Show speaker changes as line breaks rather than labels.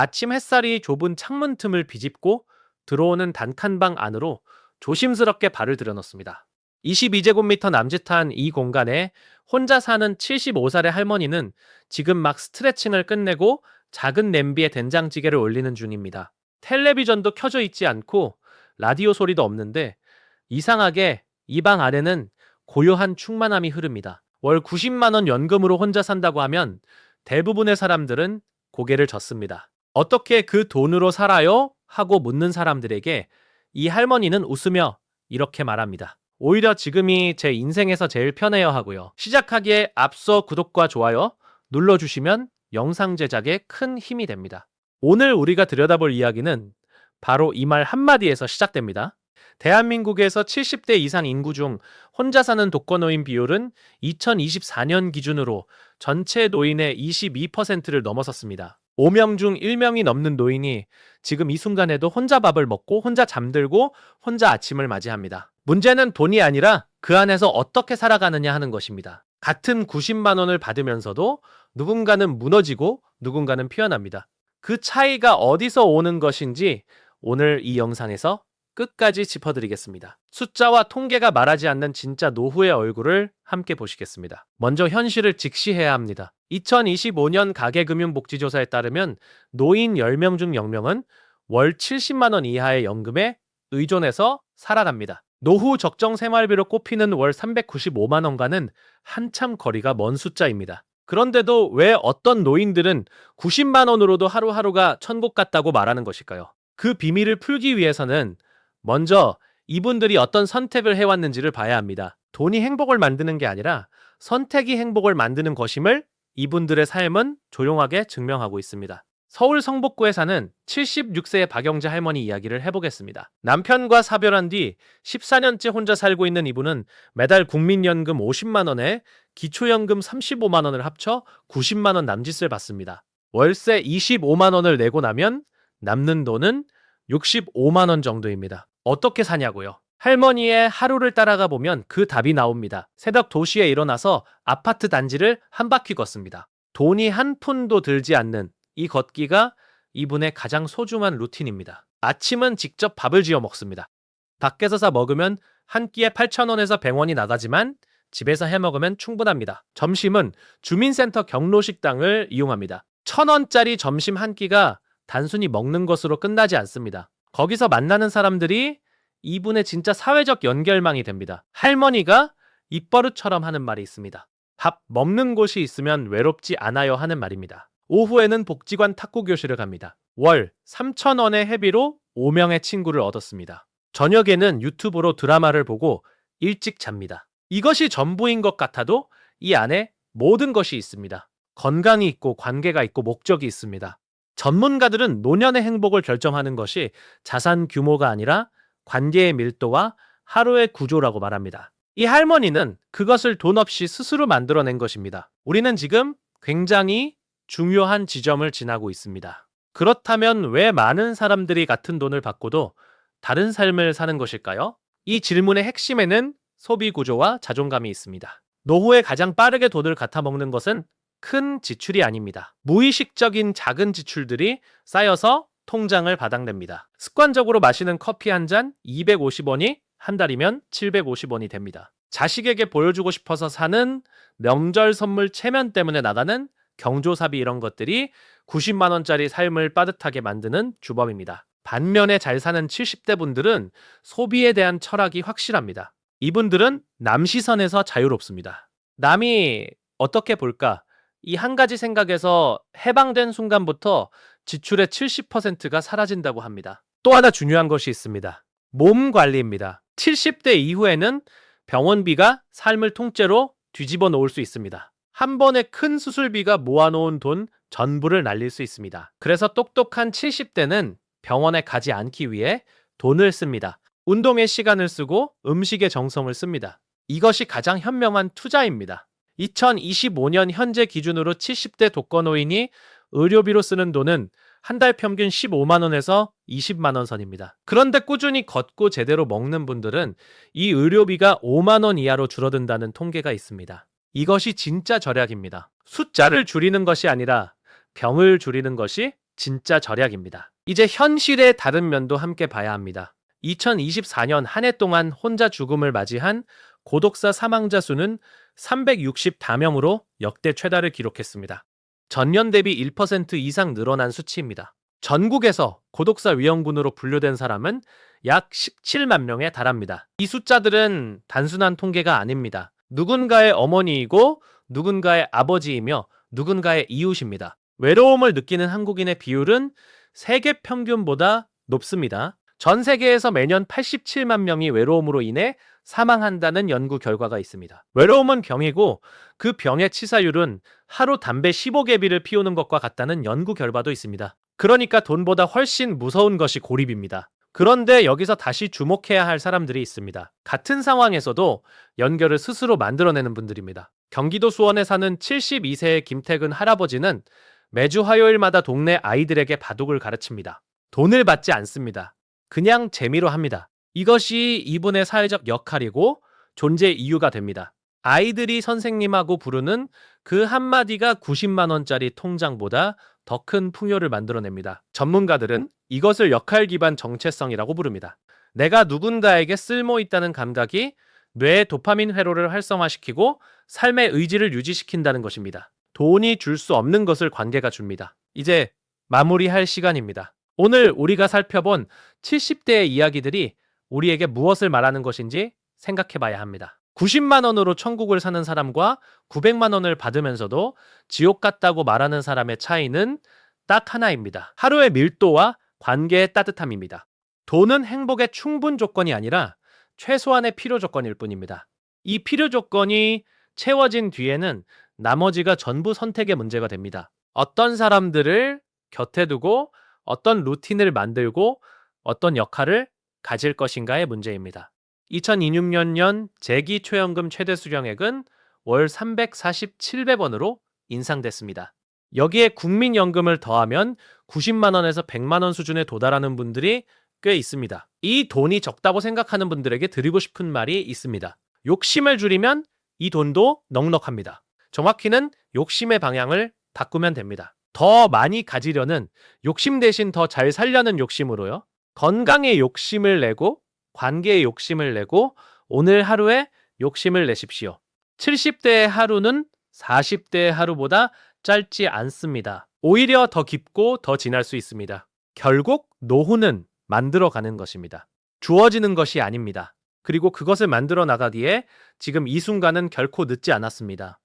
아침 햇살이 좁은 창문 틈을 비집고 들어오는 단칸방 안으로 조심스럽게 발을 들여놓습니다. 22제곱미터 남짓한 이 공간에 혼자 사는 75살의 할머니는 지금 막 스트레칭을 끝내고 작은 냄비에 된장찌개를 올리는 중입니다. 텔레비전도 켜져 있지 않고 라디오 소리도 없는데 이상하게 이 방 안에는 고요한 충만함이 흐릅니다. 월 90만 원 연금으로 혼자 산다고 하면 대부분의 사람들은 고개를 젓습니다. 어떻게 그 돈으로 살아요? 하고 묻는 사람들에게 이 할머니는 웃으며 이렇게 말합니다. 오히려 지금이 제 인생에서 제일 편해요 하고요. 시작하기에 앞서 구독과 좋아요 눌러주시면 영상 제작에 큰 힘이 됩니다. 오늘 우리가 들여다볼 이야기는 바로 이 말 한마디에서 시작됩니다. 대한민국에서 70대 이상 인구 중 혼자 사는 독거노인 비율은 2024년 기준으로 전체 노인의 22%를 넘어섰습니다. 5명 중 1명이 넘는 노인이 지금 이 순간에도 혼자 밥을 먹고 혼자 잠들고 혼자 아침을 맞이합니다. 문제는 돈이 아니라 그 안에서 어떻게 살아가느냐 하는 것입니다. 같은 90만 원을 받으면서도 누군가는 무너지고 누군가는 피어납니다. 그 차이가 어디서 오는 것인지 오늘 이 영상에서 끝까지 짚어드리겠습니다. 숫자와 통계가 말하지 않는 진짜 노후의 얼굴을 함께 보시겠습니다. 먼저 현실을 직시해야 합니다. 2025년 가계금융복지조사에 따르면 노인 10명 중 0명은 월 70만 원 이하의 연금에 의존해서 살아갑니다. 노후 적정 생활비로 꼽히는 월 395만 원과는 한참 거리가 먼 숫자입니다. 그런데도 왜 어떤 노인들은 90만 원으로도 하루하루가 천국 같다고 말하는 것일까요? 그 비밀을 풀기 위해서는 먼저 이분들이 어떤 선택을 해왔는지를 봐야 합니다. 돈이 행복을 만드는 게 아니라 선택이 행복을 만드는 것임을 이분들의 삶은 조용하게 증명하고 있습니다. 서울 성북구에 사는 76세의 박영재 할머니 이야기를 해보겠습니다. 남편과 사별한 뒤 14년째 혼자 살고 있는 이분은 매달 국민연금 50만 원에 기초연금 35만 원을 합쳐 90만 원 남짓을 받습니다. 월세 25만 원을 내고 나면 남는 돈은 65만 원 정도입니다. 어떻게 사냐고요? 할머니의 하루를 따라가 보면 그 답이 나옵니다. 새벽 도시에 일어나서 아파트 단지를 한 바퀴 걷습니다. 돈이 한 푼도 들지 않는 이 걷기가 이분의 가장 소중한 루틴입니다. 아침은 직접 밥을 지어 먹습니다. 밖에서 사 먹으면 한 끼에 8,000원에서 100원이 나가지만 집에서 해 먹으면 충분합니다. 점심은 주민센터 경로식당을 이용합니다. 1,000원짜리 점심 한 끼가 단순히 먹는 것으로 끝나지 않습니다. 거기서 만나는 사람들이 이분의 진짜 사회적 연결망이 됩니다. 할머니가 입버릇처럼 하는 말이 있습니다. 밥 먹는 곳이 있으면 외롭지 않아요 하는 말입니다. 오후에는 복지관 탁구 교실을 갑니다. 월 3,000원의 회비로 5명의 친구를 얻었습니다. 저녁에는 유튜브로 드라마를 보고 일찍 잡니다. 이것이 전부인 것 같아도 이 안에 모든 것이 있습니다. 건강이 있고 관계가 있고 목적이 있습니다. 전문가들은 노년의 행복을 결정하는 것이 자산 규모가 아니라 관계의 밀도와 하루의 구조라고 말합니다. 이 할머니는 그것을 돈 없이 스스로 만들어낸 것입니다. 우리는 지금 굉장히 중요한 지점을 지나고 있습니다. 그렇다면 왜 많은 사람들이 같은 돈을 받고도 다른 삶을 사는 것일까요? 이 질문의 핵심에는 소비 구조와 자존감이 있습니다. 노후에 가장 빠르게 돈을 갖아먹는 것은 큰 지출이 아닙니다. 무의식적인 작은 지출들이 쌓여서 통장을 바닥냅니다. 습관적으로 마시는 커피 한 잔 250원이 한 달이면 750원이 됩니다. 자식에게 보여주고 싶어서 사는 명절 선물 체면 때문에 나가는 경조사비 이런 것들이 90만 원짜리 삶을 빠듯하게 만드는 주범입니다. 반면에 잘 사는 70대 분들은 소비에 대한 철학이 확실합니다. 이분들은 남 시선에서 자유롭습니다. 남이 어떻게 볼까? 이 한 가지 생각에서 해방된 순간부터 지출의 70%가 사라진다고 합니다. 또 하나 중요한 것이 있습니다. 몸 관리입니다. 70대 이후에는 병원비가 삶을 통째로 뒤집어 놓을 수 있습니다. 한 번에 큰 수술비가 모아놓은 돈 전부를 날릴 수 있습니다. 그래서 똑똑한 70대는 병원에 가지 않기 위해 돈을 씁니다. 운동에 시간을 쓰고 음식에 정성을 씁니다. 이것이 가장 현명한 투자입니다. 2025년 현재 기준으로 70대 독거노인이 의료비로 쓰는 돈은 한 달 평균 15만 원에서 20만 원 선입니다. 그런데 꾸준히 걷고 제대로 먹는 분들은 이 의료비가 5만 원 이하로 줄어든다는 통계가 있습니다. 이것이 진짜 절약입니다. 숫자를 줄이는 것이 아니라 병을 줄이는 것이 진짜 절약입니다. 이제 현실의 다른 면도 함께 봐야 합니다. 2024년 한 해 동안 혼자 죽음을 맞이한 고독사 사망자 수는 360다명으로 역대 최다를 기록했습니다. 전년 대비 1% 이상 늘어난 수치입니다. 전국에서 고독사 위험군으로 분류된 사람은 약 17만 명에 달합니다. 이 숫자들은 단순한 통계가 아닙니다. 누군가의 어머니이고 누군가의 아버지이며 누군가의 이웃입니다. 외로움을 느끼는 한국인의 비율은 세계 평균보다 높습니다. 전 세계에서 매년 87만 명이 외로움으로 인해 사망한다는 연구 결과가 있습니다. 외로움은 병이고 그 병의 치사율은 하루 담배 15개비를 피우는 것과 같다는 연구 결과도 있습니다. 그러니까 돈보다 훨씬 무서운 것이 고립입니다. 그런데 여기서 다시 주목해야 할 사람들이 있습니다. 같은 상황에서도 연결을 스스로 만들어내는 분들입니다. 경기도 수원에 사는 72세의 김태근 할아버지는 매주 화요일마다 동네 아이들에게 바둑을 가르칩니다. 돈을 받지 않습니다. 그냥 재미로 합니다. 이것이 이분의 사회적 역할이고 존재 이유가 됩니다. 아이들이 선생님하고 부르는 그 한마디가 90만 원짜리 통장보다 더 큰 풍요를 만들어냅니다. 전문가들은 이것을 역할 기반 정체성이라고 부릅니다. 내가 누군가에게 쓸모 있다는 감각이 뇌의 도파민 회로를 활성화시키고 삶의 의지를 유지시킨다는 것입니다. 돈이 줄 수 없는 것을 관계가 줍니다. 이제 마무리할 시간입니다. 오늘 우리가 살펴본 70대의 이야기들이 우리에게 무엇을 말하는 것인지 생각해 봐야 합니다. 90만 원으로 천국을 사는 사람과 900만 원을 받으면서도 지옥 같다고 말하는 사람의 차이는 딱 하나입니다. 하루의 밀도와 관계의 따뜻함입니다. 돈은 행복의 충분 조건이 아니라 최소한의 필요 조건일 뿐입니다. 이 필요 조건이 채워진 뒤에는 나머지가 전부 선택의 문제가 됩니다. 어떤 사람들을 곁에 두고 어떤 루틴을 만들고 어떤 역할을 가질 것인가의 문제입니다. 2026년 재기 최연금 최대 수령액은 월 347배원으로 인상됐습니다. 여기에 국민연금을 더하면 90만 원에서 100만 원 수준에 도달하는 분들이 꽤 있습니다. 이 돈이 적다고 생각하는 분들에게 드리고 싶은 말이 있습니다. 욕심을 줄이면 이 돈도 넉넉합니다. 정확히는 욕심의 방향을 바꾸면 됩니다. 더 많이 가지려는 욕심 대신 더 잘 살려는 욕심으로요. 건강에 욕심을 내고 관계에 욕심을 내고 오늘 하루에 욕심을 내십시오. 70대의 하루는 40대의 하루보다 짧지 않습니다. 오히려 더 깊고 더 진할 수 있습니다. 결국 노후는 만들어가는 것입니다. 주어지는 것이 아닙니다. 그리고 그것을 만들어 나가기에 지금 이 순간은 결코 늦지 않았습니다.